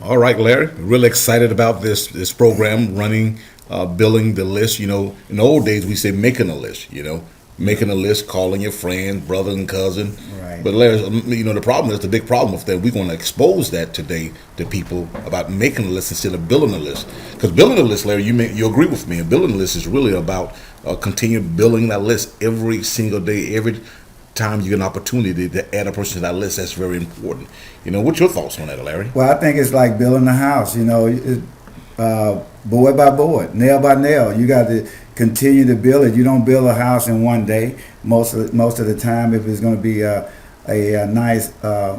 All right, Larry. Really excited about this program running, building the list. In the old days we say making a list. Making a list, calling your friend, brother, and cousin. Right. But Larry, the problem is the big problem with that. We're going to expose that today to people about making a list instead of building a list. Because building a list, Larry, you agree with me. And building a list is really about continue building that list every single day, every time you get an opportunity to add a person to that list. That's very important. What's your thoughts on that, Larry? Well, I think it's like building a house. Board by board, nail by nail. You got to continue to build it. You don't build a house in one day. Most of the time, if it's going to be a nice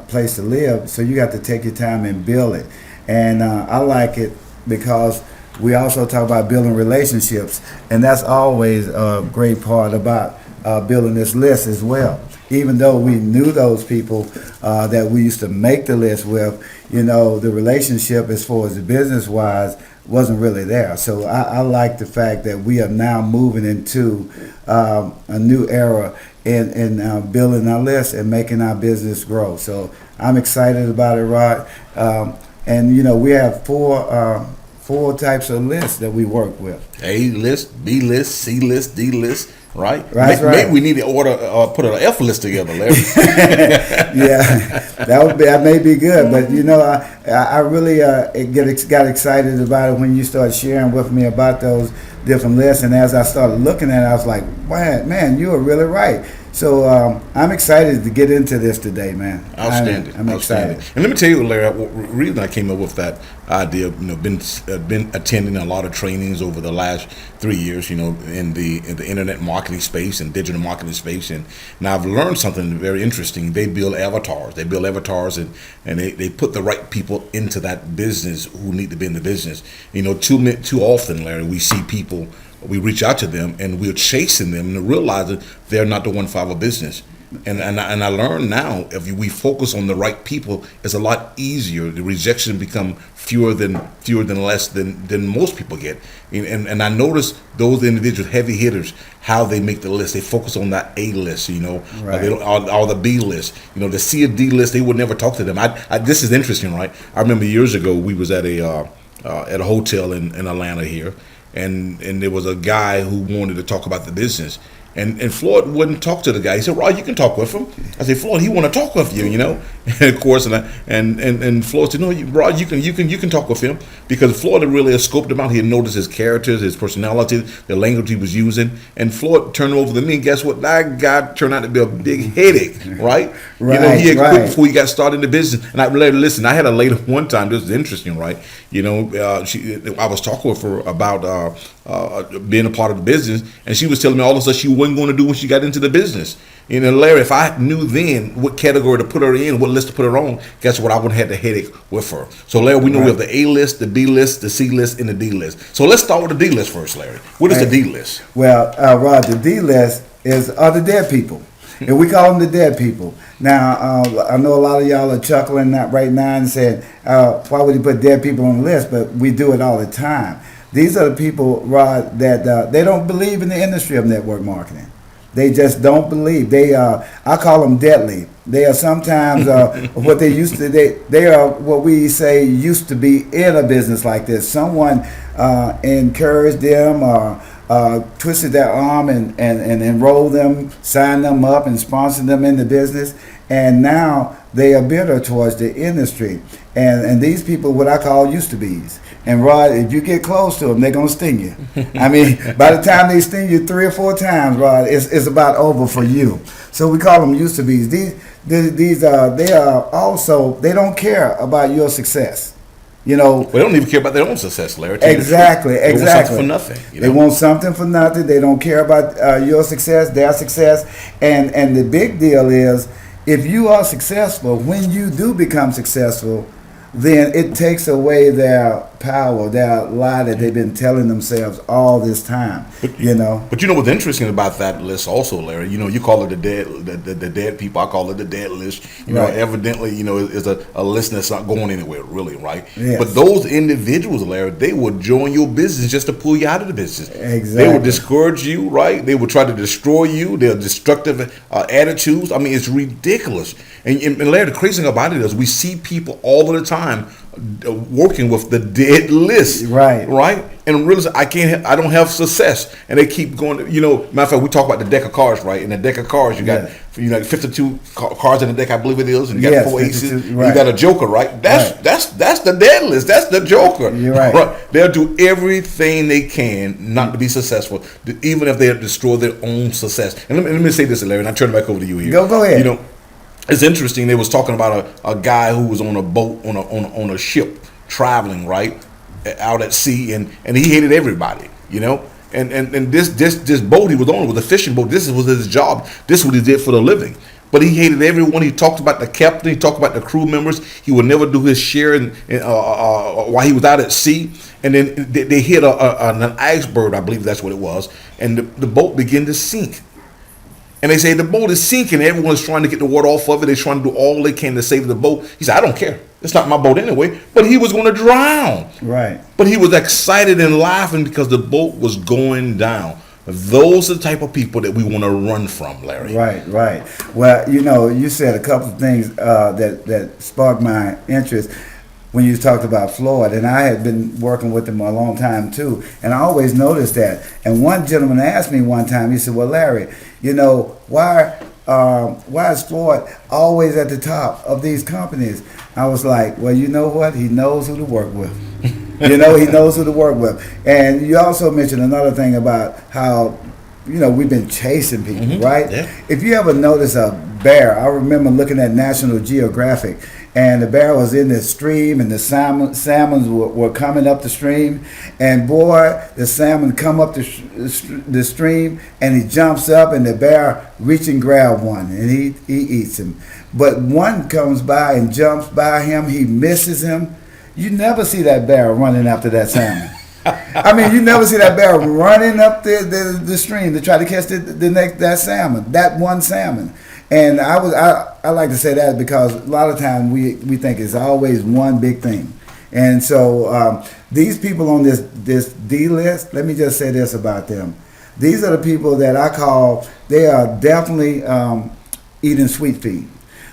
place to live, so you got to take your time and build it. And I like it because we also talk about building relationships, and that's always a great part about building this list as well. Even though we knew those people that we used to make the list with, the relationship as far as the business wise wasn't really there. So I like the fact that we are now moving into a new era in building our list and making our business grow. So I'm excited about it, Rod. And we have four types of lists that we work with. A list, B list, C list, D list. Right. Right. Maybe we need to put an F list together, Larry. Yeah, that may be good, but I really got excited about it when you started sharing with me about those different lists, and as I started looking at it, I was like, man, you are really right. So I'm excited to get into this today, man. Outstanding. I'm excited. And let me tell you, Larry, the reason I came up with that idea, been attending a lot of trainings over the last 3 years, in the internet marketing space and digital marketing space, and now I've learned something very interesting. They build avatars. And they put the right people into that business who need to be in the business. Too often, Larry, we see people. We reach out to them and we're chasing them and realizing they're not the one for our business. And I learned now if we focus on the right people, it's a lot easier. The rejection become fewer than less than most people get. And I noticed those individuals, heavy hitters, how they make the list. They focus on that A list, Right. They don't, or the B list, the C and D list. They would never talk to them. This is interesting, right? I remember years ago we was at a hotel in Atlanta here. And there was a guy who wanted to talk about the business. And Floyd wouldn't talk to the guy. He said, Rod, you can talk with him. I said, Floyd, he want to talk with you, And of course, and Floyd said, no, Rod, you can talk with him, because Floyd had really scoped him out. He had noticed his characters, his personality, the language he was using. And Floyd turned him over to me, and guess what? That guy turned out to be a big headache, right? Right, he had quit right. before he got started in the business. And I listen, I had a lady one time. This is interesting, right? I was talking with her about being a part of the business, and she was telling me all the stuff she wasn't going to do when she got into the business. Larry, if I knew then what category to put her in, what list to put her on, guess what? I wouldn't have the headache with her. So, Larry, we know we have the A list, the B list, the C list, and the D list. So let's start with the D list first, Larry. What is the D list? Well, Rod, the D list are the dead people. And we call them the dead people. Now, I know a lot of y'all are chuckling right now and saying, why would he put dead people on the list? But we do it all the time. These are the people, Rod, that they don't believe in the industry of network marketing. They just don't believe. I call them deadly. They are sometimes what they used to. They are what we say used to be in a business like this. Someone encouraged them or twisted their arm and enrolled them, signed them up, and sponsored them in the business. And now they are bitter towards the industry. And these people, what I call used to be's. And Rod, if you get close to them, they're gonna sting you. I mean, by the time they sting you 3 or 4 times, Rod, it's about over for you. So we call them used to be's. They are also, they don't care about your success. Well, they don't even care about their own success, Larry. Exactly. They want something for nothing. They want something for nothing. They don't care about your success, their success. And the big deal is, if you are successful, when you do become successful, then it takes away their power, their lie that they've been telling themselves all this time. But what's interesting about that list also, Larry? You call it the dead people. I call it the dead list. Right. Evidently, is a list that's not going anywhere, really, right? Yes. But those individuals, Larry, they will join your business just to pull you out of the business. Exactly. They will discourage you, right? They will try to destroy you. They're destructive attitudes. I mean, it's ridiculous. And Larry, the crazy thing about it is we see people all of the time working with the dead list, Right. right, and realize I don't have success, and they keep going. You know, matter of fact, we talk about the deck of cards, right? In the deck of cards, you got Yeah. 52 cards in the deck, I believe it is, and you got Yes, four aces. 52, You right. got a joker, right? Right. That's the dead list. That's the joker. You're right. They'll do everything they can not to be successful, even if they destroy their own success. And let me say this, Larry, and I turn it back over to you here. Go ahead. You know, it's interesting. They was talking about a guy who was on a boat on a ship traveling, right, out at sea, and he hated everybody, you know. And this boat he was on was a fishing boat. This was his job. This is what he did for the living. But he hated everyone. He talked about the captain. He talked about the crew members. He would never do his share while he was out at sea. And then they hit an iceberg, I believe that's what it was, and the boat began to sink. And they say the boat is sinking. Everyone's trying to get the water off of it. They're trying to do all they can to save the boat. He said, I don't care. It's not my boat anyway. But he was going to drown. Right. But he was excited and laughing because the boat was going down. Those are the type of people that we want to run from, Larry. Right, right. Well, you know, you said a couple of things that sparked my interest when you talked about Floyd, and I had been working with him a long time too, and I always noticed that. And one gentleman asked me one time, he said, well, Larry, you know, why is Floyd always at the top of these companies? I was like, well, you know what? He knows who to work with. You know, he knows who to work with. And you also mentioned another thing about how, you know, we've been chasing people, right? Yeah. If you ever notice a bear, I remember looking at National Geographic, and the bear was in the stream, and the salmons were coming up the stream, and boy, the salmon come up the stream, and he jumps up, and the bear reach and grab one, and he eats him. But one comes by and jumps by him, he misses him. You never see that bear running after that salmon. I mean, you never see that bear running up the stream to try to catch that salmon, that one salmon. And I like to say that because a lot of times we think it's always one big thing. And so these people on this D list, let me just say this about them. These are the people that I call, they are definitely eating sweet feed.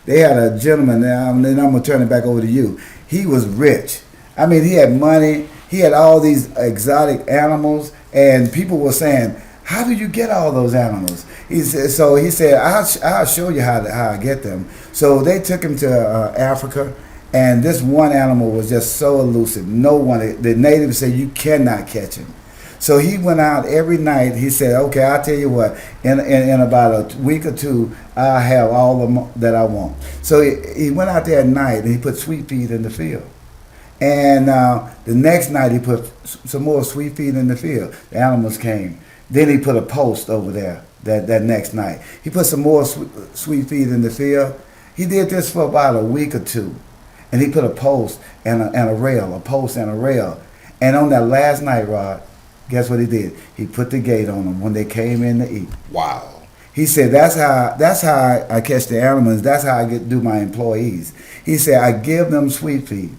They had a gentleman, and then I'm going to turn it back over to you. He was rich. I mean, he had money. He had all these exotic animals, and people were saying, how do you get all those animals? He said, I'll show you how I get them. So they took him to Africa, and this one animal was just so elusive. No one, the natives said, you cannot catch him. So he went out every night. He said, okay, I'll tell you what, in about a week or two, I'll have all that I want. So he went out there at night, and he put sweet feed in the field. And the next night, he put some more sweet feed in the field. The animals came. Then he put a post over there that next night. He put some more sweet feed in the field. He did this for about a week or two. And he put a post and a rail, a post and a rail. And on that last night, Rod, guess what he did? He put the gate on them when they came in to eat. Wow. He said, that's how I catch the animals. That's how I do my employees. He said, I give them sweet feed.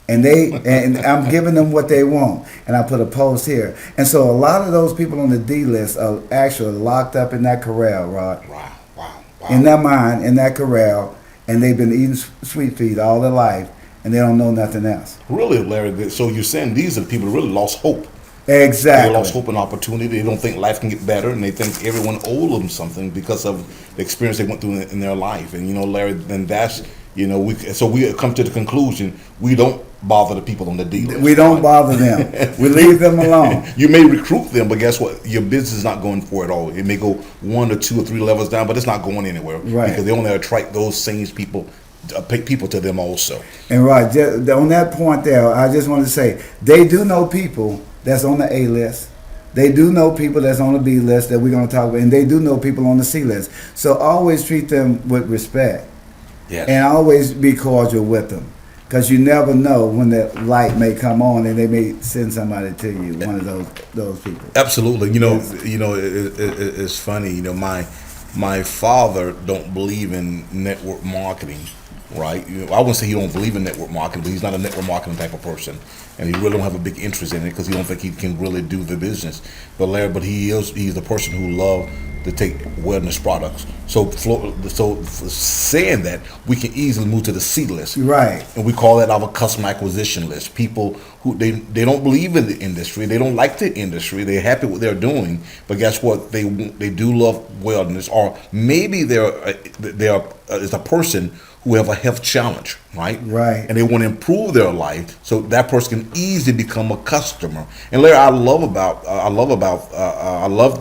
And I'm giving them what they want. And I put a post here. And so a lot of those people on the D list are actually locked up in that corral, Rod. Wow. In their mind, in that corral, and they've been eating sweet feed all their life, and they don't know nothing else. Really, Larry, so you're saying these are the people who really lost hope. Exactly. They lost hope and opportunity. They don't think life can get better, and they think everyone owes them something because of the experience they went through in their life. And, you know, Larry, then that's, you know, we come to the conclusion we don't bother the people on the D list. We don't bother them. We leave them alone. You may recruit them, but guess what? Your business is not going for it all. It may go 1 or 2 or 3 levels down, but it's not going anywhere. Right. Because they only attract those same people, people to them also. And right, just on that point there, I just want to say, they do know people that's on the A list. They do know people that's on the B list that we're going to talk about, and they do know people on the C list. So always treat them with respect. Yes. And always be cordial with them. Because you never know when the light may come on and they may send somebody to you, one of those people. Absolutely. It's funny. You know, my father don't believe in network marketing, right? You know, I wouldn't say he don't believe in network marketing, but he's not a network marketing type of person, and he really don't have a big interest in it because he don't think he can really do the business. But he's the person who loves to take wellness products. So saying that, we can easily move to the C list. Right. And we call that our customer acquisition list. People who they don't believe in the industry, they don't like the industry, they're happy with what they're doing, but guess what? They do love wellness, or maybe they're is a person who have a health challenge, right? Right. And they want to improve their life, so that person can easily become a customer. And Larry, I love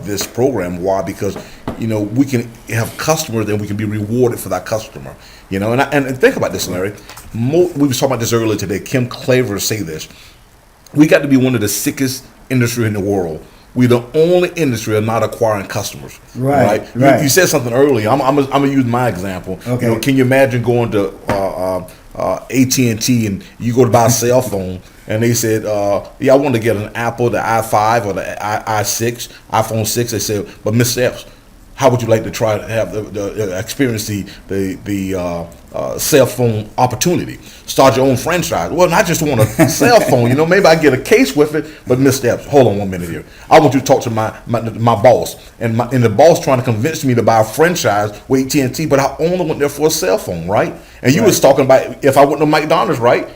this program. Why? Because we can have customers, and we can be rewarded for that customer. And think about this, Larry. We were talking about this earlier today. Kim Claver say this. We got to be one of the sickest industry in the world. We're the only industry of not acquiring customers. Right. You said something earlier. I'm gonna use my example. Okay. Can you imagine going to AT&T and you go to buy a cell phone and they said, I want to get an Apple, the i5 or the i6, iPhone 6. They said, but Mr. Epps, how would you like to try to have the experience the cell phone opportunity? Start your own franchise. Well, I just want a cell phone. Maybe I get a case with it. But Mr. Epps, hold on 1 minute here. I want you to talk to my boss, and the boss trying to convince me to buy a franchise with AT&T, but I only went there for a cell phone, right? And you was talking about if I went to McDonald's, right?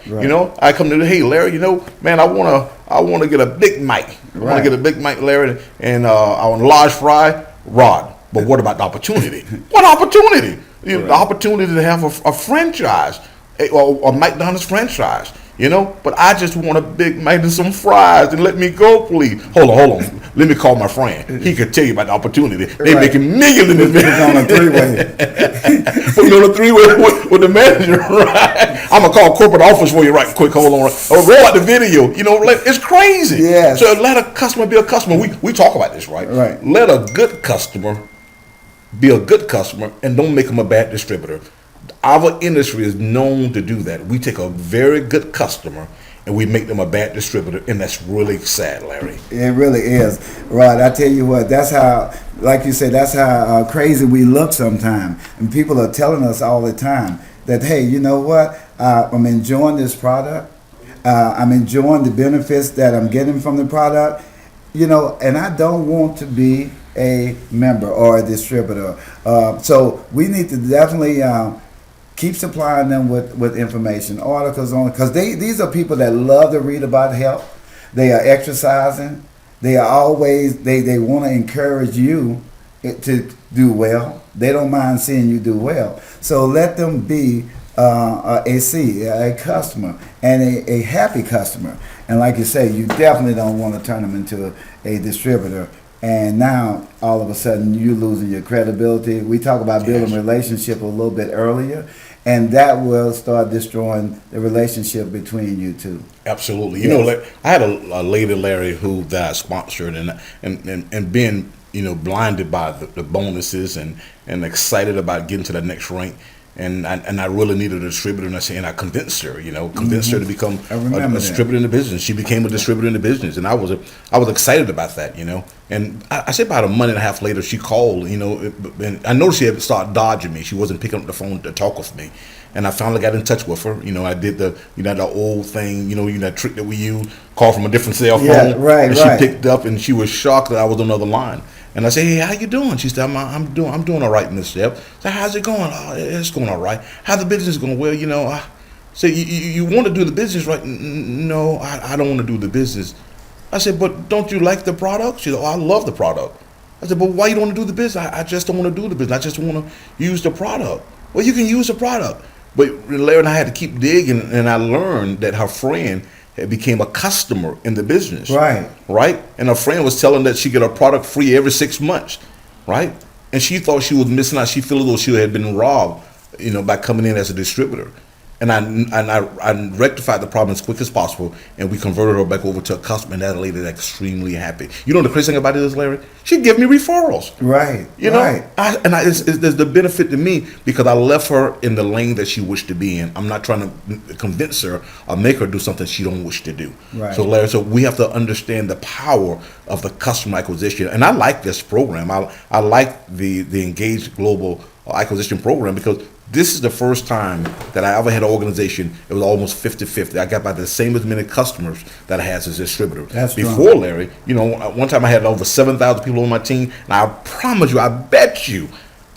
I come to hey Larry, man, I want to get a Big Mac. I want to get a Big Mac, Larry, and I want a large fry, Rod. But what about the opportunity? What opportunity? The opportunity to have a franchise, or a McDonald's franchise. But I just want a Big Mac and some fries, and let me go, please. Hold on. Let me call my friend. He could tell you about the opportunity. They making millions in this business. On a three-way. Put me on a three-way with the manager, right? I'm gonna call corporate office for you right quick. Hold on. Or roll out the video. It's crazy. Yeah. So let a customer be a customer. We talk about this, right? Right. Let a good customer be a good customer, and don't make them a bad distributor. Our industry is known to do that. We take a very good customer and we make them a bad distributor, and that's really sad, Larry. It really is. Rod, I tell you what, that's how, like you said, that's how crazy we look sometimes. And people are telling us all the time that, hey, you know what, I'm enjoying this product. I'm enjoying the benefits that I'm getting from the product, and I don't want to be a member or a distributor. So we need to definitely keep supplying them with information, articles on, because these are people that love to read about health. They are exercising. They are always, they want to encourage you to do well. They don't mind seeing you do well. So let them be a customer, and a happy customer. And like you say, you definitely don't want to turn them into a distributor. And now, all of a sudden, you're losing your credibility. We talk about building relationship a little bit earlier, and that will start destroying the relationship between you two. Absolutely. I had a lady, Larry, who that I sponsored, and being blinded by the bonuses and excited about getting to the next rank. And I really needed a distributor, and I convinced her, convinced her to become a distributor in the business. She became a distributor in the business, and I was excited about that, And I said about a month and a half later, she called, and I noticed she had started dodging me. She wasn't picking up the phone to talk with me, and I finally got in touch with her. I did the old thing, that trick that we use, call from a different cell phone. Yeah, right. She picked up, and she was shocked that I was on another line. And I said, hey, how you doing? She said, I'm doing all right, Miss Epps. I said, how's it going? Oh, it's going all right. How's the business going? Well, I said, you want to do the business, right? No, I don't want to do the business. I said, but don't you like the product? She said, oh, I love the product. I said, but why you don't want to do the business? I just don't want to do the business. I just want to use the product. Well, you can use the product. But Larry and I had to keep digging, and I learned that her friend became a customer in the business. Right? And her friend was telling that she get a product free every 6 months. Right? And she thought she was missing out. She felt as though she had been robbed, by coming in as a distributor. And I rectified the problem as quick as possible, and we converted her back over to a customer, and that lady is extremely happy. The crazy thing about it is, Larry, she give me referrals. Right. There's the benefit to me because I left her in the lane that she wished to be in. I'm not trying to convince her or make her do something she don't wish to do. Right. So, Larry, we have to understand the power of the customer acquisition, and I like this program. I like the Engage Global acquisition program because This is the first time that I ever had an organization. It was almost 50-50. I got about the same as many customers that I had as a distributor. That's Before, Larry, one time I had over 7,000 people on my team, and I promise you, I bet you,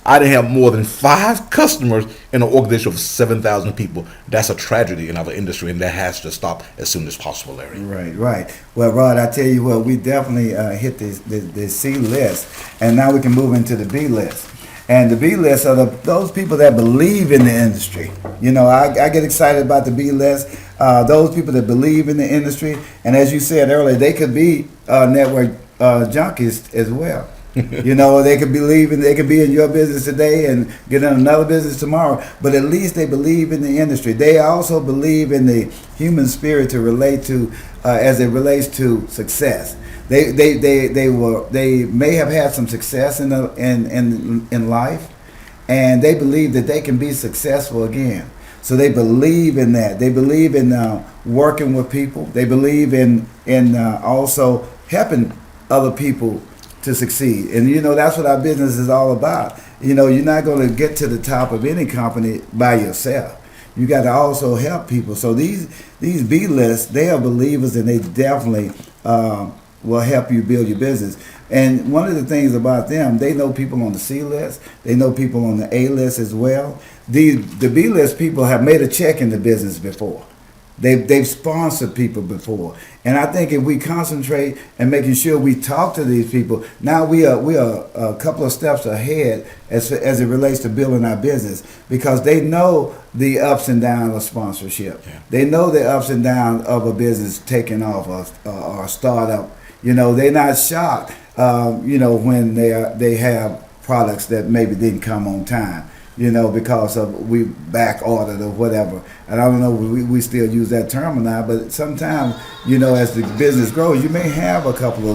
I didn't have more than 5 customers in an organization of 7,000 people. That's a tragedy in our industry, and that has to stop as soon as possible, Larry. Right. Well, Rod, I tell you what, we definitely hit the C list, and now we can move into the B list. And the B list are those people that believe in the industry. I get excited about the B list. Those people that believe in the industry, and as you said earlier, they could be network junkies as well. They could they could be in your business today and get in another business tomorrow, but at least they believe in the industry. They also believe in the human spirit to relate to, as it relates to success. They may have had some success in life, and they believe that they can be successful again. So they believe in that. They believe in working with people. They believe in also helping other people to succeed. And that's what our business is all about. You're not going to get to the top of any company by yourself. You got to also help people. So these B lists, they are believers, and they definitely will help you build your business. And one of the things about them, they know people on the C list, they know people on the A list as well. The B list people have made a check in the business before. They've sponsored people before, and I think if we concentrate and making sure we talk to these people, now we are a couple of steps ahead as it relates to building our business, because they know the ups and downs of sponsorship. Yeah. They know the ups and downs of a business taking off or a startup. They're not shocked. When they have products that maybe didn't come on time. Because of we back ordered or whatever. And I don't know, we still use that term or not, but sometimes, as the business grows, you may have a couple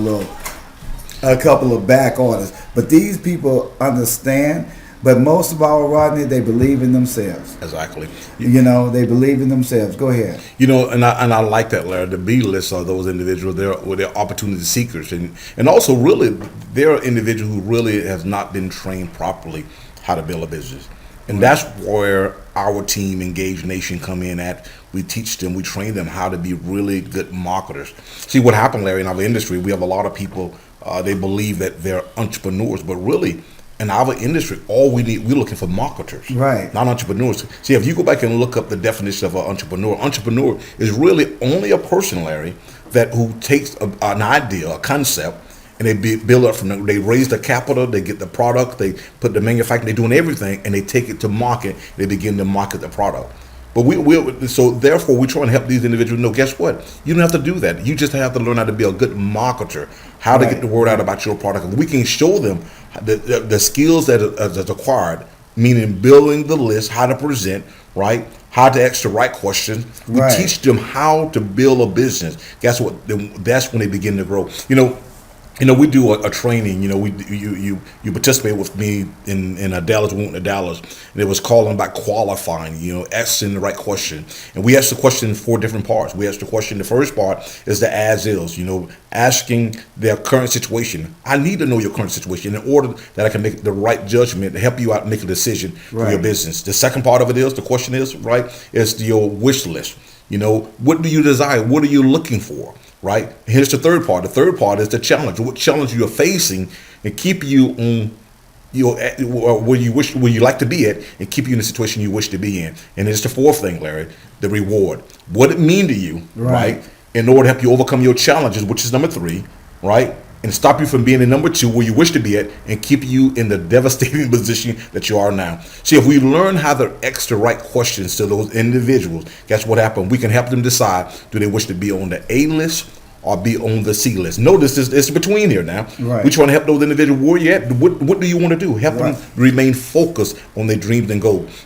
of back orders. But these people understand, but most of all, Rodney, they believe in themselves. Exactly. They believe in themselves. Go ahead. And I like that, Larry. The B list are those individuals. They're opportunity seekers, and also really they're individuals who really has not been trained properly how to build a business. And that's where our team, Engage Nation, come in at. We teach them, we train them how to be really good marketers. See, what happened, Larry, in our industry, we have a lot of people, they believe that they're entrepreneurs, but really, in our industry, all we need, we're looking for marketers, right? Not entrepreneurs. See, if you go back and look up the definition of an entrepreneur is really only a person, Larry, who takes an idea, a concept, and they build up from there. They raise the capital, they get the product, they put the manufacturing, they're doing everything, and they take it to market. They begin to market the product. But so therefore, we're trying to help these individuals know, guess what? You don't have to do that. You just have to learn how to be a good marketer, how to get the word out about your product. We can show them the skills that's acquired, meaning building the list, how to present, right? How to ask the right questions. We teach them how to build a business. Guess what? That's when they begin to grow. We do a training. You participate with me in Dallas. We went to Dallas, and it was calling about qualifying. Asking the right question, and we asked the question in 4 different parts. We asked the question. The first part is the as is. Asking their current situation. I need to know your current situation in order that I can make the right judgment to help you out and make a decision for your business. The second part of it is the question is your wish list. What do you desire? What are you looking for? Right. Here's the third part. The third part is the challenge. What challenge you're facing, and keep you on where you like to be at, and keep you in the situation you wish to be in. And it's the fourth thing, Larry, the reward. What it mean to you, right? In order to help you overcome your challenges, which is number 3, right? And stop you from being in number 2 where you wish to be at, and keep you in the devastating position that you are now. See, if we learn how to ask the right questions to those individuals, guess what happened? We can help them decide, do they wish to be on the A list or be on the C list? Notice it's between here now. Right. We're trying to help those individuals. Where you at? What do you want to do? Help them remain focused on their dreams and goals.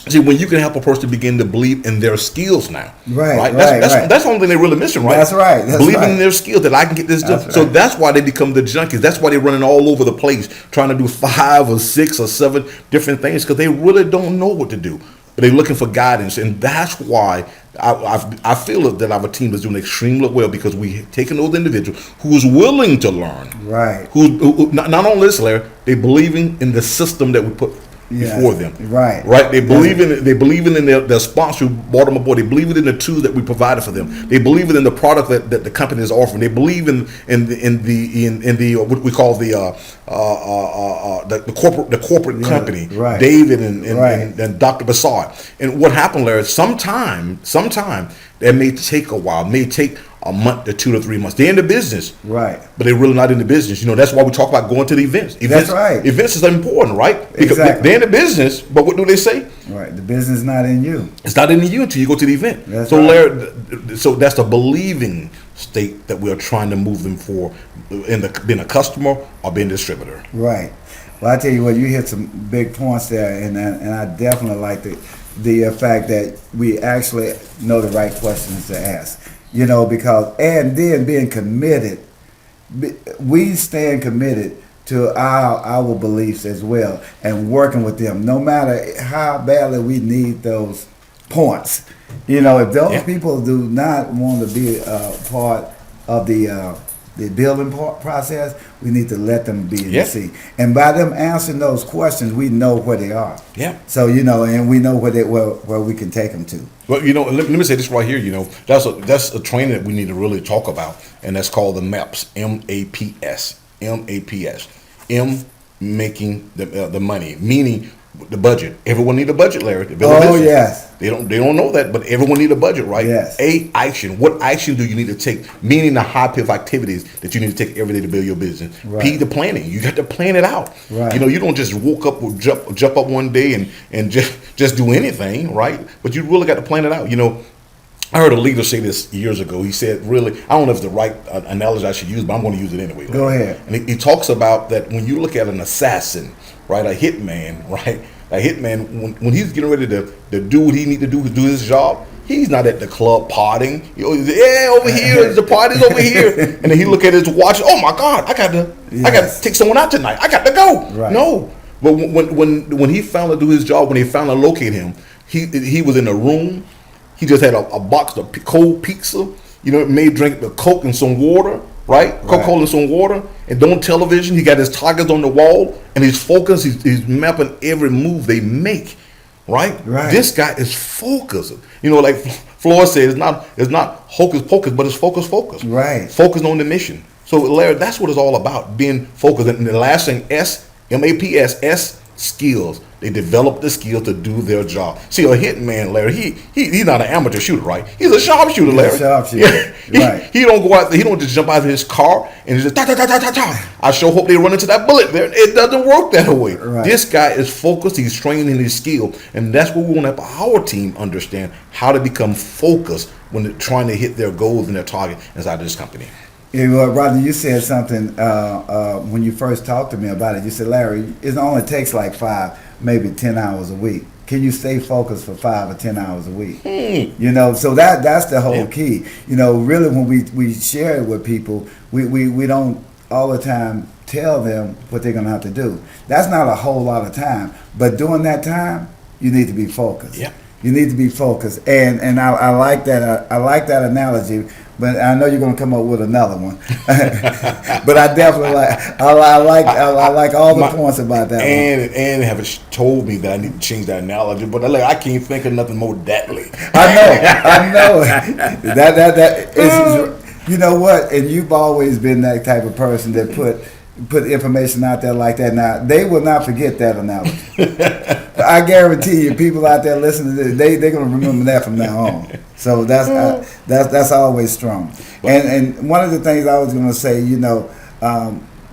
See, when you can help a person begin to believe in their skills now, that's the only thing they're really missing, right? That's right. Believing in their skills that I can get this done. So that's why they become the junkies. That's why they're running all over the place, trying to do 5 or 6 or 7 different things, because they really don't know what to do. But they're looking for guidance, and that's why I feel that our team is doing extremely well, because we've taken those individuals who is willing to learn, right? Who not only this, Larry, they believing in the system that we put Yeah. before them. Right. Right. They believe in it. They believe in their sponsor who brought them aboard. They believe in the tools that we provided for them. They believe in the product that the company is offering. They believe in the what we call the corporate company. Right. David Right. and Dr. Bassard. And what happened, Larry? Sometime that may take a while. May take a month to 2 to 3 months. They're in the business, Right. but they're really not in the business. That's why we talk about going to the events. That's right. Events is important, right? Because Exactly. they're in the business, but what do they say? Right. The business not in you. It's not in you until you go to the event. That's so, right. Larry, so that's a believing state that we are trying to move them for, being a customer or being a distributor. Right. Well, I tell you what, you hit some big points there, and I definitely like the fact that we actually know the right questions to ask. Because and then being committed, we stand committed to our beliefs as well, and working with them, no matter how badly we need those points. If those people do not want to be a part of the building process, we need to let them be in the seat. And by them answering those questions, we know where they are. Yeah. So and we know where we can take them to. Well, let me say this right here. That's a training that we need to really talk about, and that's called the MAPS. MAPS. MAPS. M, making the money, meaning the budget. Everyone need a budget, Larry. To build a business. Yes. They don't know that, but everyone need a budget, right? Yes. A, action. What action do you need to take? Meaning the high P of activities that you need to take every day to build your business. Right. P, the planning. You got to plan it out. Right. You don't just woke up or jump up one day and just do anything, right? But you really got to plan it out. I heard a leader say this years ago. He said, really, I don't know if it's the right analogy I should use, but I'm going to use it anyway. Go ahead. And he talks about that when you look at an assassin, right, a hitman, right, a hitman, when he's getting ready to do what he need to do his job, he's not at the club partying. Over here, the party's over here. And then he look at his watch, oh my God, I got to take someone out tonight. I got to go. Right. No. But when he finally do his job, when he finally locate him, he was in a room. He just had a box of cold pizza, made drink the Coke and some water, right? Coca-Cola and some water, and on television, he got his targets on the wall, and he's focused, he's mapping every move they make, right? This guy is focused. Like Floyd said, it's not hocus pocus, but it's focus. Right. Focused on the mission. So, Larry, that's what it's all about, being focused. And the last thing, S, MAPS, S, skills. They develop the skills to do their job. See, a hitman, Larry, he's not an amateur shooter, right? He's a sharpshooter, Larry. Sharpshooter, right. He don't go out there. He don't just jump out of his car and just ta. I sure hope they run into that bullet there. It doesn't work that way. Right. This guy is focused. He's training his skill, and that's what we want to have our team understand: how to become focused when they're trying to hit their goals and their target inside of this company. Yeah, well, Rodney, you said something when you first talked to me about it. You said, Larry, it only takes like 5, maybe 10 hours a week. Can you stay focused for 5 or 10 hours a week? So that's the whole key. Really, when we share it with people, we don't all the time tell them what they're going to have to do. That's not a whole lot of time. But during that time, you need to be focused. Yeah. You need to be focused, and I like that. I like that analogy, but I know you're going to come up with another one. But I definitely I like all the points about that one. And have told me that I need to change that analogy, but I can't think of nothing more deadly. I know. That is, you know what? And you've always been that type of person that put information out there like that. Now they will not forget that analogy. I guarantee you, people out there listening to this, they're going to remember that from now on. So that's always strong. And one of the things I was going to say,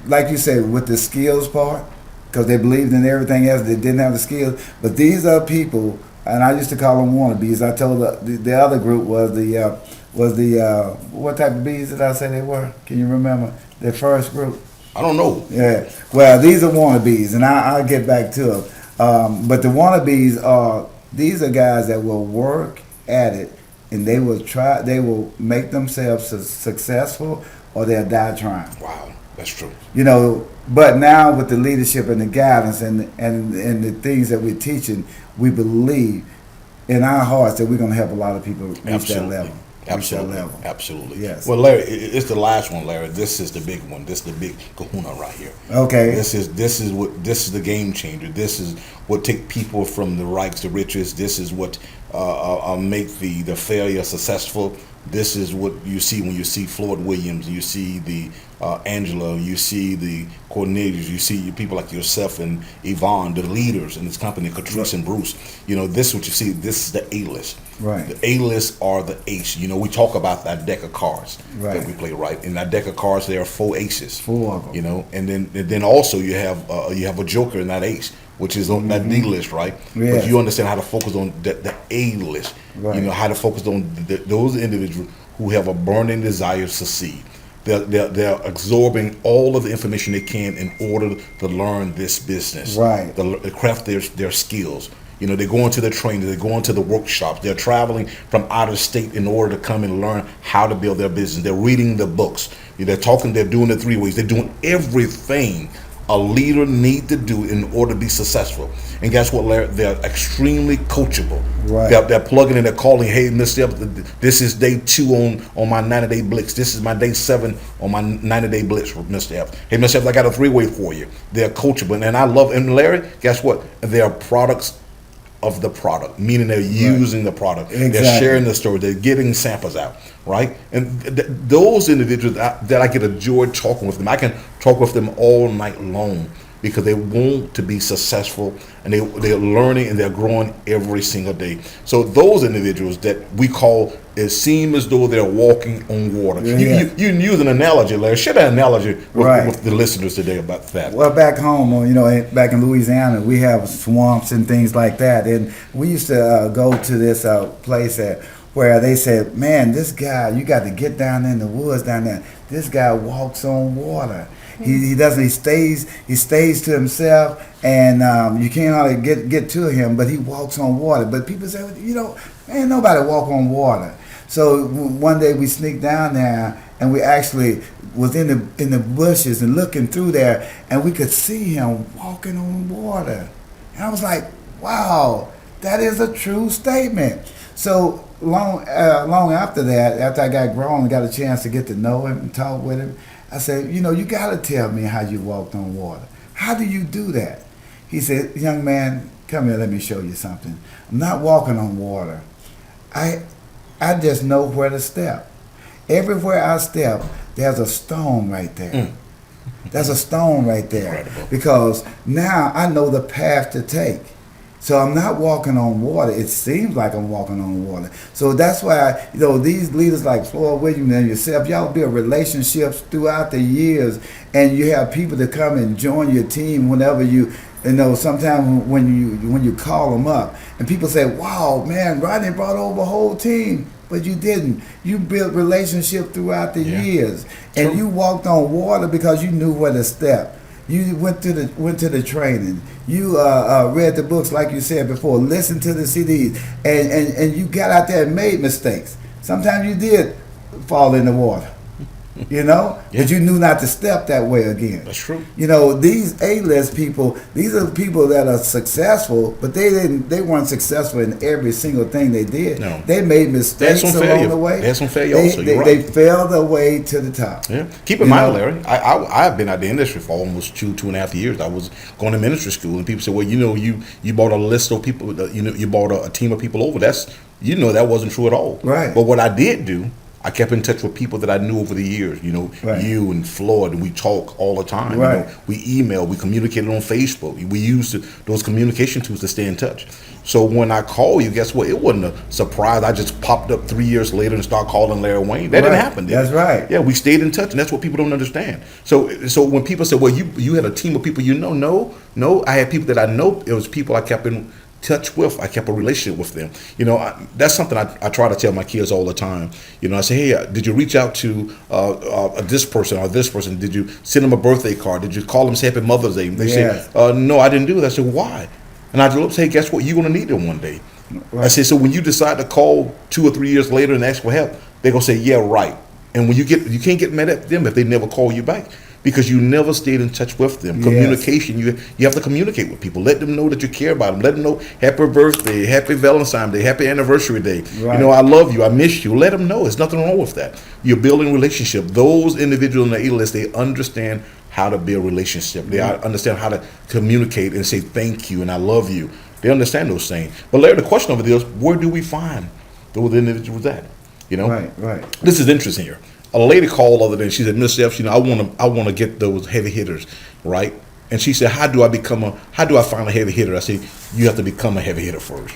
like you said, with the skills part, because they believed in everything else, they didn't have the skills. But these are people, and I used to call them wannabes. I told the other group was the what type of bees did I say they were? Can you remember their first group? I don't know. Yeah. Well, these are wannabes, and I'll get back to them. But the wannabes these are guys that will work at it, and they will make themselves successful, or they'll die trying. Wow, that's true. But now with the leadership and the guidance and the things that we're teaching, we believe in our hearts that we're going to help a lot of people reach that level. Absolutely, level. absolutely. Yes. Well, Larry, it's the last one, Larry. This is the big one. This is the big Kahuna right here. Okay. This is the game changer. This is what take people from the rags to riches. This is what make the failure successful. This is what you see when you see Floyd Williams. You see the Angela. You see the Cornelius. You see people like yourself and Yvonne, the leaders in this company, Catrice and Bruce. This is what you see. This is the A-list. Right. The A-list are the ace. We talk about that deck of cards Right. that we play, right? In that deck of cards, there are 4 aces. 4 of them. And then also you have a joker in that ace, which is on that D list, right? Yes. But you understand how to focus on the A list. Right. How to focus on those individuals who have a burning desire to succeed. They're absorbing all of the information they can in order to learn this business. Right. To craft their skills. They're going to the training, they're going to the workshops, they're traveling from out of state in order to come and learn how to build their business. They're reading the books. They're talking, they're doing the 3 ways. They're doing everything a leader need to do in order to be successful. And guess what, Larry? They're extremely coachable. Right. They're plugging in, they're calling, hey, Mr. F, this is day 2 on my 90-day blitz. This is my day 7 on my 90-day blitz, Mr. F. Hey, Mr. F, I got a 3-way for you. They're coachable. And I love, and Larry, guess what? They're products of the product, meaning they're using the product. Exactly. They're sharing the story. They're getting samples out, right? And those individuals that I get a joy talking with them. I can talk with them all night long because they want to be successful, and they're learning and they're growing every single day. So those individuals that we call, it seem as though they're walking on water. Yeah. You use an analogy, Larry. Share an analogy Right. with the listeners today about that. Well, back home, back in Louisiana, we have swamps and things like that, and we used to go to this place where they said, "Man, this guy, you got to get down in the woods down there. This guy walks on water. He doesn't. He stays to himself, and you can't hardly get to him. But he walks on water. But people say, man, nobody walk on water. So one day we sneaked down there, and we actually was in the bushes and looking through there, and we could see him walking on water. And I was like, wow, that is a true statement. So long after that, after I got grown and got a chance to get to know him and talk with him, I said, you got to tell me how you walked on water. How do you do that? He said, young man, come here, let me show you something. I'm not walking on water. I just know where to step. Everywhere I step, there's a stone right there. There's a stone right there. Incredible. Because now I know the path to take. So I'm not walking on water. It seems like I'm walking on water. So that's why, these leaders like Floyd Williams and yourself, y'all build relationships throughout the years, and you have people to come and join your team whenever sometimes when you call them up, and people say, wow, man, Rodney brought over a whole team. But you didn't. You built relationship throughout the years, and True. you walked on water because you knew where to step. You went to the training. You read the books, like you said before. Listened to the CDs, and you got out there and made mistakes. Sometimes you did fall in the water, but you knew not to step that way again. That's true. These A-list people, these are people that are successful, but they weren't successful in every single thing they did. No. They made mistakes along the way. They had some failure also. You're They right. fell their way to the top. Yeah. Keep in mind, Larry, I've been out the industry for almost 2.5 years. I was going to ministry school, and people say, well, you bought a list of people, you bought a team of people over. That wasn't true at all. Right. But what I did do, I kept in touch with people that I knew over the years, Right. you and Floyd, and we talk all the time. Right. We email, we communicated on Facebook. We used those communication tools to stay in touch. So when I call you, guess what? It wasn't a surprise. I just popped up 3 years later and started calling Larry Wayne. That didn't Right. happen. Did That's it? right. Yeah, we stayed in touch, and that's what people don't understand. So when people say, well, you had a team of people no, I had people that I know. It was people I kept in touch with. I kept a relationship with them. That's something I try to tell my kids all the time. I say, hey, did you reach out to this person or this person? Did you send them a birthday card? Did you call them, say Happy Mother's Day? They Yes. say, no, I didn't do that. I said, why? And I look, say, guess what? You're going to need them one day. Right. I said, so when you decide to call 2 or 3 years later and ask for help, they're going to say, yeah, right. And when you can't get mad at them if they never call you back. because you never stayed in touch with them. Yes. Communication, you have to communicate with people. Let them know that you care about them. Let them know happy birthday, happy Valentine's Day, happy anniversary day. Right. You know, I love you, I miss you. Let them know. There's nothing wrong with that. You're building relationship. Those individuals on the A-list, they understand how to build relationship. They understand how to communicate and say thank you and I love you. They understand those things. But Larry, the question over there is, where do we find those individuals at? You know, Right. this is interesting here. A lady called the other day and she said, Mr. Epps, you know, I want to get those heavy hitters, right? And she said, how do I find a heavy hitter? I said, you have to become a heavy hitter first.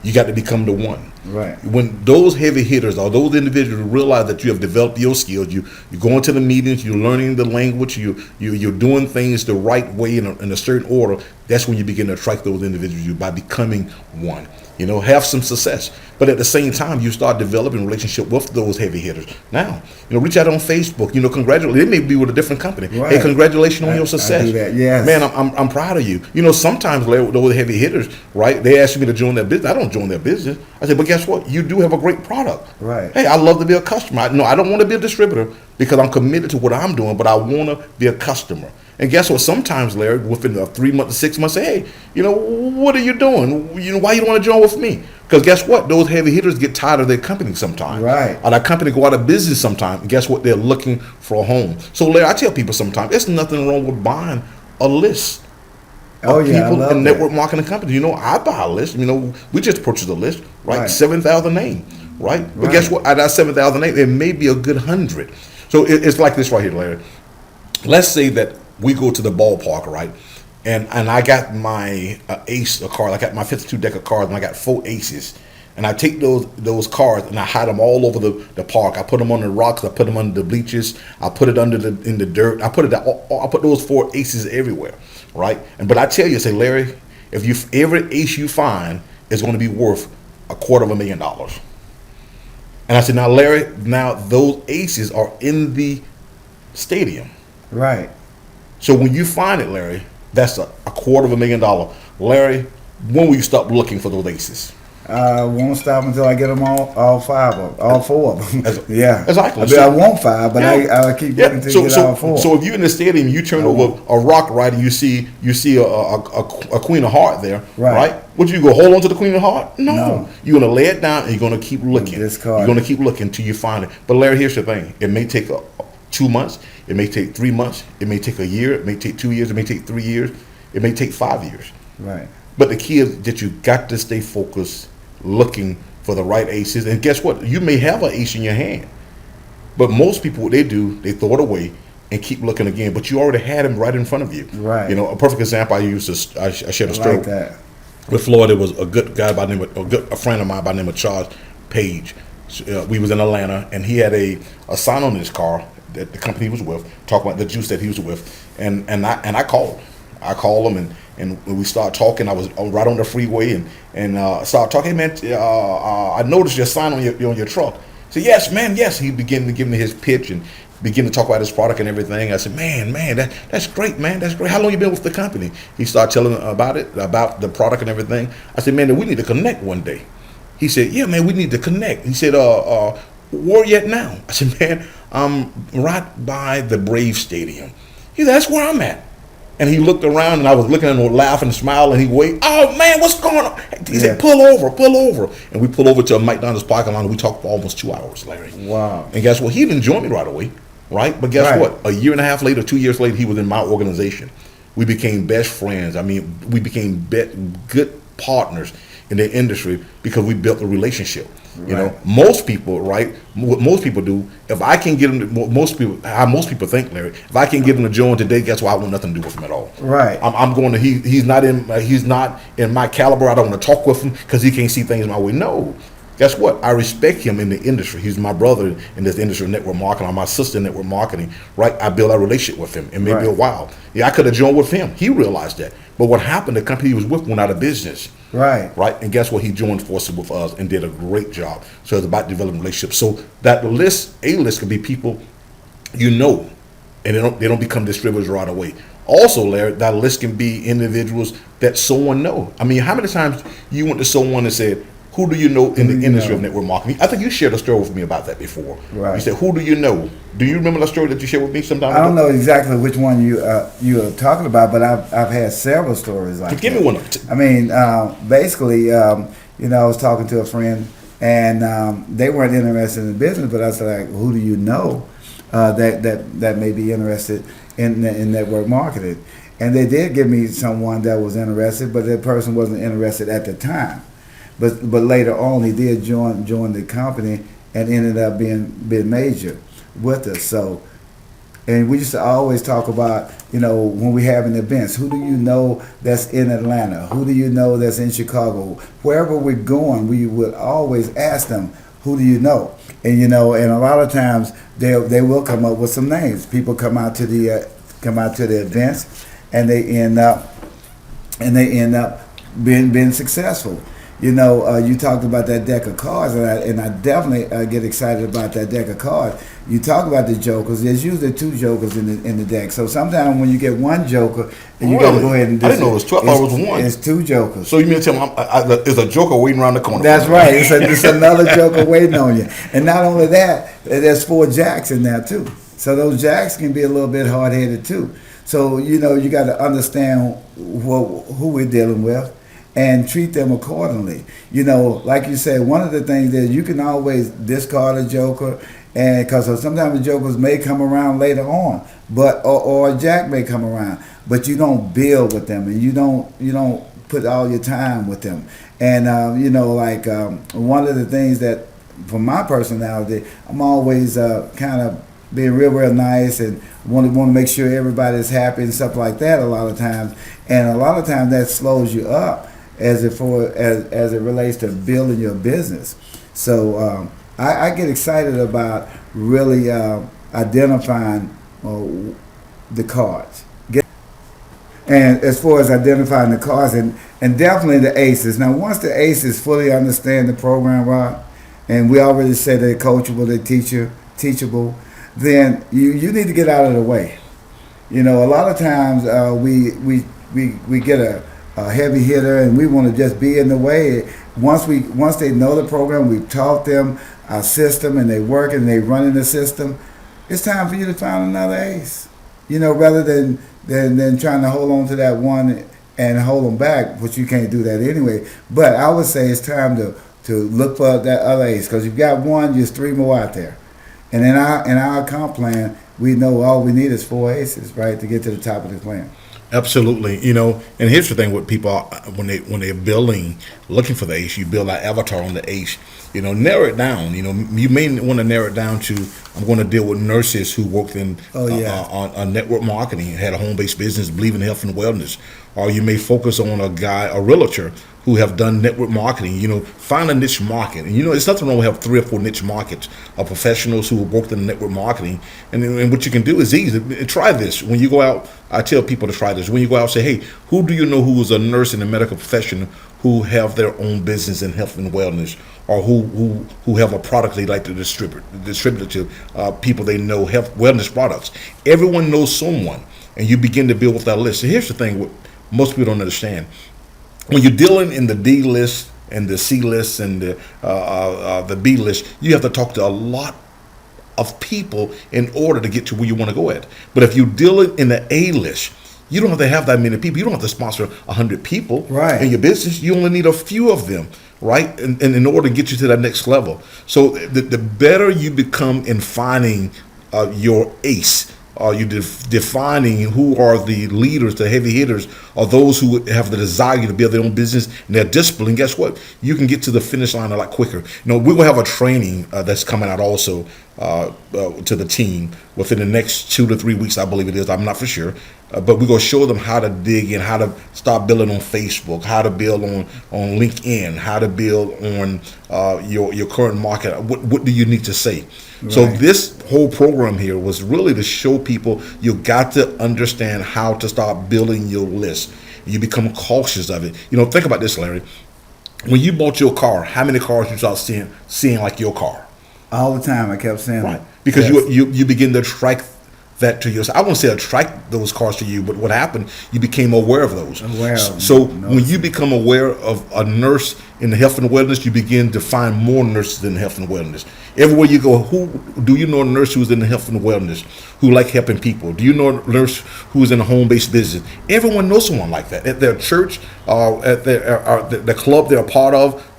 You got to become the one. Right. When those heavy hitters or those individuals realize that you have developed your skills, you're going to the meetings, you're learning the language, you're doing things the right way in a certain order, that's when you begin to attract those individuals by becoming one. You know, have some success. But at the same time, you start developing a relationship with those heavy hitters. Now, you know, reach out on Facebook. You know, congratulate. They may be with a different company. Right. Hey, congratulations on your success. I do that. Yes. Man, I'm proud of you. You know, sometimes those heavy hitters, right? They ask me to join their business. I don't join their business. I say, but guess what? You do have a great product. Right. Hey, I love to be a customer. I don't want to be a distributor because I'm committed to what I'm doing, but I want to be a customer. And guess what? Sometimes, Larry, within 3 months to 6 months, say, hey, you know, what are you doing? You know, why you don't want to join with me? Because guess what? Those heavy hitters get tired of their company sometimes. Right. Or that company go out of business sometimes. And guess what? They're looking for a home. So, Larry, I tell people sometimes, there's nothing wrong with buying a list of people in network marketing companies. You know, I buy a list. You know, we just purchased a list, right? 7,000 names, right? But guess what? Out of that 7,000 names, there may be a good 100. So it's like this right here, Larry. Let's say that we go to the ballpark, right? And I got my ace of cards. I got my 52 deck of cards, and I got 4 aces. And I take those cards and I hide them all over the park. I put them on the rocks. I put them under the bleachers. I put it in the dirt. I put those 4 aces everywhere, right? But I tell you, say, Larry, if every ace you find is going to be worth $250,000. And I said, now, Larry, those aces are in the stadium. Right. So when you find it, Larry, that's $250,000. Larry, when will you stop looking for those aces? Won't stop until I get them all 4 of them. Yeah, Exactly. I want 5, but I keep looking to get all 4. So if you're in the stadium, you turn over a rock, right, and you see a queen of heart there, right? Would you go hold on to the queen of heart? No. You're gonna lay it down and you're gonna keep looking. You're gonna keep looking until you find it. But Larry, here's the thing: it may take 2 months, it may take 3 months, it may take a year, it may take 2 years, it may take 3 years, it may take 5 years. Right. But the key is that you got to stay focused, looking for the right aces. And guess what? You may have an ace in your hand, but most people, what they do, they throw it away and keep looking again. But you already had him right in front of you. Right. You know, a perfect example. I shared a story like that. with Florida. Was a good guy by the name of a friend of mine by the name of Charles Page. We was in Atlanta, and he had a sign on his car that the company he was with, talking about the juice that he was with, and I called. I called him and we started talking. I was right on the freeway and started talking. Hey man, I noticed your sign on your truck. I said, yes, man, yes. He began to give me his pitch and begin to talk about his product and everything. I said, man, that's great, man, that's great. How long you been with the company? He started telling about the product and everything. I said, man, we need to connect one day. He said, yeah, man, we need to connect. He said, where you at now? I said, man, I'm right by the Brave Stadium. He said, that's where I'm at. And he looked around, and I was looking at him, laughing and smiling. And he waited. Oh man, what's going on? He said, "Pull over." And we pulled over to a McDonald's parking lot, and we talked for almost 2 hours, Larry. Wow. And guess what? He didn't join me right away, right? But guess what? A year and a half later, 2 years later, he was in my organization. We became best friends. I mean, we became good partners in the industry because we built a relationship. You know, most people, right? What most people do, if I can get them, how most people think, Larry, if I can get him to join today, guess what? I want nothing to do with him at all. Right. I'm going to. He's not in my caliber. I don't want to talk with him because he can't see things my way. No. Guess what? I respect him in the industry. He's my brother in this industry of network marketing. I'm my sister in network marketing. Right. I built a relationship with him, and maybe a while. Yeah, I could have joined with him. He realized that. But what happened? The company he was with went out of business. Right. And guess what? He joined forces with us and did a great job. So it's about developing relationships. So that list, a list, could be people you know, and they don't become distributors right away. Also, Larry, that list can be individuals that someone know. I mean, how many times you went to someone and said, who do you know in Who do the you industry know? of network marketing? I think you shared a story with me about that before. Right. You said, who do you know? Do you remember the story that you shared with me sometime I don't ago? know exactly which one you are talking about, but I've had several stories like Give that. me one. I mean, basically, I was talking to a friend, and they weren't interested in business, but I said, like, who do you know that may be interested in network marketing? And they did give me someone that was interested, but that person wasn't interested at the time. But later on, he did join the company and ended up being major with us. So. And we used to always talk about, when we having events, who do you know that's in Atlanta? Who do you know that's in Chicago? Wherever we're going, we would always ask them, who do you know? And and a lot of times they will come up with some names. People come out to the events, and they end up being successful. You talked about that deck of cards, and I definitely get excited about that deck of cards. You talk about the jokers. There's usually two jokers in the deck. So sometimes when you get one joker, and you got to go ahead and I didn't know it was 12. I thought it was one. It's two jokers. So you mean to tell me there's a joker waiting around the corner? That's right. It's another joker waiting on you. And not only that, there's 4 jacks in there too. So those jacks can be a little bit hard headed too. So you got to understand who we're dealing with and treat them accordingly. Like you said, one of the things is you can always discard a joker, and because sometimes the jokers may come around later on, but or a jack may come around, but you don't build with them, and you don't put all your time with them. And one of the things that, for my personality, I'm always kind of being real nice and want to make sure everybody's happy and stuff like that a lot of times. And a lot of times that slows you up as it relates to building your business. So I get excited about really identifying the cards. And as far as identifying the cards, and definitely the aces. Now, once the aces fully understand the program, Rod, and we already said they're coachable, they're teachable, then you need to get out of the way. A lot of times we get a heavy hitter and we want to just be in the way. Once they know the program, we've taught them our system and they work and they run in the system, it's time for you to find another ace. Rather than trying to hold on to that one and hold them back, which you can't do that anyway. But I would say it's time to look for that other ace, because you've got one, there's 3 more out there. And in our comp plan, we know all we need is 4 aces, right, to get to the top of the plan. Absolutely, and here's the thing with people when they're building, looking for the ace, you build that avatar on the ace. Narrow it down. You may want to narrow it down to, I'm going to deal with nurses who worked in on network marketing, had a home-based business, believe in health and wellness. Or you may focus on a realtor who have done network marketing. Find a niche market. And it's nothing wrong with have 3 or 4 niche markets of professionals who have worked in network marketing. And what you can do is easy. Try this. When you go out, I tell people to try this. When you go out, say, hey, who do you know who is a nurse in a medical profession who have their own business in health and wellness, or who have a product they like to distribute it to people they know, health wellness products. Everyone knows someone, and you begin to build with that list. So here's the thing: what most people don't understand, when you're dealing in the D list and the C list and the B list, you have to talk to a lot of people in order to get to where you want to go at. But if you deal in the A list, you don't have to have that many people. You don't have to sponsor 100 people in your business. You only need a few of them, right? And in order to get you to that next level. So the better you become in finding your ace, you defining who are the leaders, the heavy hitters, or those who have the desire to build their own business and their discipline. Guess what? You can get to the finish line a lot quicker. We're going to have a training that's coming out also to the team within the next 2 to 3 weeks, I believe it is. I'm not for sure. But we're going to show them how to dig in, how to start building on Facebook, how to build on LinkedIn, how to build on your current market. What do you need to say? Right. So this whole program here was really to show people you got to understand how to start building your list. You become cautious of it. Think about this, Larry. When you bought your car, how many cars you start seeing like your car? All the time, I kept saying right. Because you begin to attract that to yourself. I won't say attract those cars to you, but what happened, you became aware of those. Aware of them. So when you become aware of a nurse in the health and wellness, you begin to find more nurses in health and wellness. Everywhere you go, who do you know a nurse who's in the health and wellness, who like helping people? Do you know a nurse who's in a home-based business? Everyone knows someone like that. At their church, at the club they're a part of,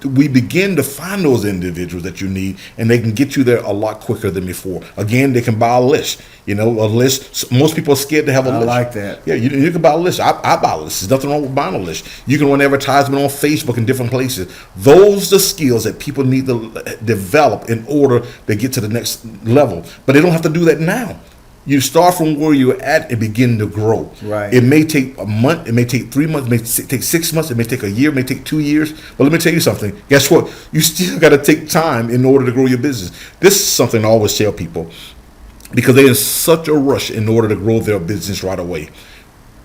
we begin to find those individuals that you need, and they can get you there a lot quicker than before. Again, they can buy a list. A list. Most people are scared to have a list. I like that. Yeah, you can buy a list. I buy a list. There's nothing wrong with buying a list. You can run advertisement on Facebook and different places. Those are skills that people need to develop in order to get to the next level. But they don't have to do that now. You start from where you're at and begin to grow. Right. It may take a month, it may take 3 months, it may take 6 months, it may take a year, it may take 2 years. But let me tell you something. Guess what? You still got to take time in order to grow your business. This is something I always tell people because they're in such a rush in order to grow their business right away.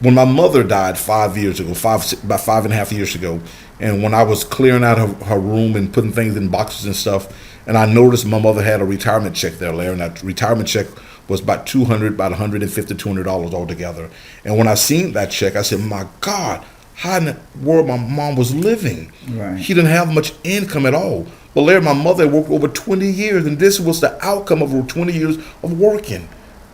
When my mother died 5 years ago, about 5.5 years ago, and when I was clearing out her room and putting things in boxes and stuff, and I noticed my mother had a retirement check there, Larry, and that retirement check was about $150, $200 altogether. And when I seen that check, I said, my God, how in the world my mom was living? Right. She didn't have much income at all. But Larry, my mother worked over 20 years, and this was the outcome of her 20 years of working.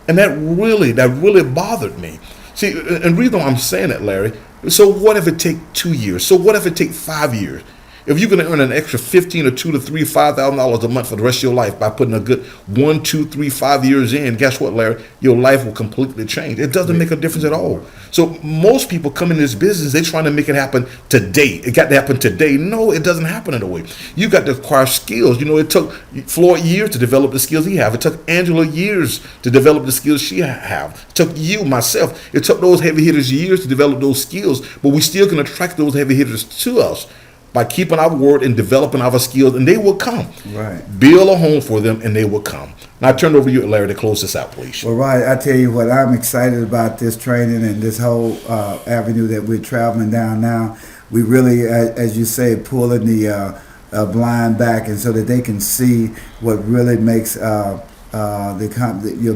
And that really bothered me. See, and the reason why I'm saying that, Larry, so what if it take 2 years? So what if it take 5 years? If you're going to earn an extra $15 or $2 to $3, $5,000 a month for the rest of your life by putting a good 1, 2, 3, 5 years in, guess what, Larry? Your life will completely change. It doesn't make a difference at all. So most people come in this business, they're trying to make it happen today. It got to happen today. No, it doesn't happen in a way. You got to acquire skills. It took Floyd years to develop the skills he have. It took Angela years to develop the skills she have. It took you, myself. It took those heavy hitters years to develop those skills, but we still can attract those heavy hitters to us by keeping our word and developing our skills, and they will come. Right. Build a home for them, and they will come. Now, I turn it over to you, Larry, to close this out, please. Well, right. I tell you what, I'm excited about this training and this whole avenue that we're traveling down now. We really, as you say, pulling the blind back, and so that they can see what really makes your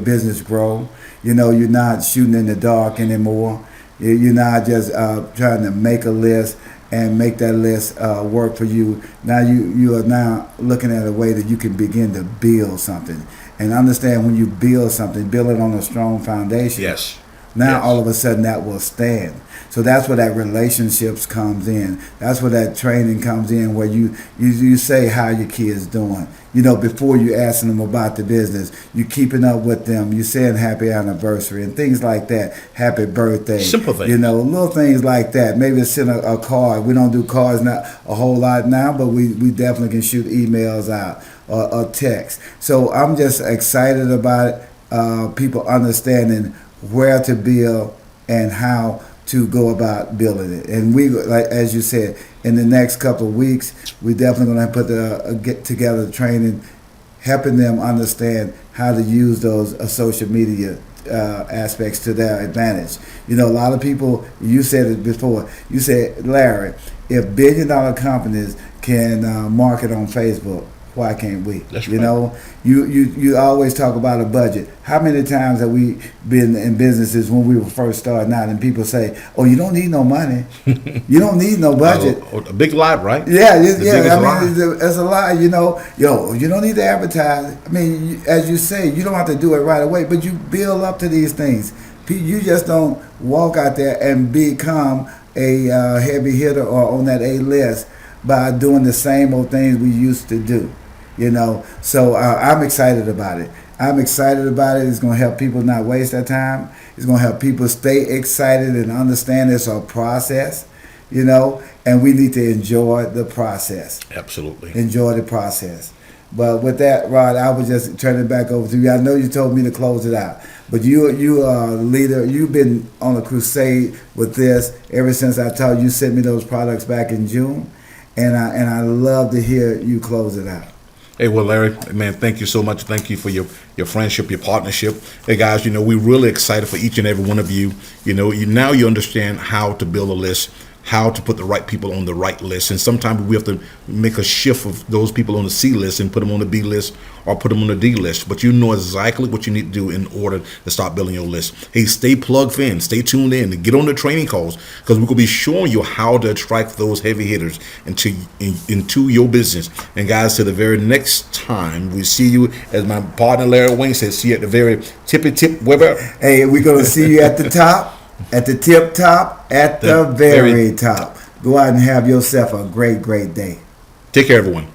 business grow. You're not shooting in the dark anymore. You're not just trying to make a list and make that list work for you. Now you are now looking at a way that you can begin to build something. And understand, when you build something, build it on a strong foundation. Yes. Now Yes. all of a sudden that will stand. So that's where that relationships comes in. That's where that training comes in, where you say how your kid's doing. Before you asking them about the business, you keeping up with them. You saying happy anniversary and things like that. Happy birthday. Simple things. Little things like that. Maybe send a card. We don't do cards not a whole lot now, but we definitely can shoot emails out or text. So I'm just excited about it. People understanding where to build and how to go about building it. And we, like as you said, in the next couple of weeks, we're definitely going to put get together the training, helping them understand how to use those social media aspects to their advantage. A lot of people, you said it before, you said, Larry, if billion-dollar companies can market on Facebook, why can't we? That's right. You always talk about a budget. How many times have we been in businesses when we were first starting out and people say, "Oh, you don't need no money, you don't need no budget." A big lie, right? Yeah. lie. It's a lie. You don't need to advertise. As you say, you don't have to do it right away, but you build up to these things. You just don't walk out there and become a heavy hitter or on that A list by doing the same old things we used to do. So I'm excited about it. It's going to help people not waste their time. It's going to help people stay excited and understand it's a process, and we need to enjoy the process. Absolutely. Enjoy the process. But with that, Rod, I would just turn it back over to you. I know you told me to close it out, but you are the leader. You've been on a crusade with this ever since I told you sent me those products back in June, and I love to hear you close it out. Hey, well, Larry, man, thank you so much. Thank you for your friendship, your partnership. Hey, guys, we're really excited for each and every one of you. Now you understand how to build a list, how to put the right people on the right list. And sometimes we have to make a shift of those people on the C list and put them on the B list or put them on the D list. But you know exactly what you need to do in order to start building your list. Hey, stay plugged in, stay tuned in, and get on the training calls, because we're going to be showing you how to attract those heavy hitters into your business. And guys, to the very next time we see you, as my partner Larry Wayne says, see you at the very tippy tip. Hey, we're going to see you at the top, at the tip top, at the very top. Go out and have yourself a great, great day. Take care, everyone.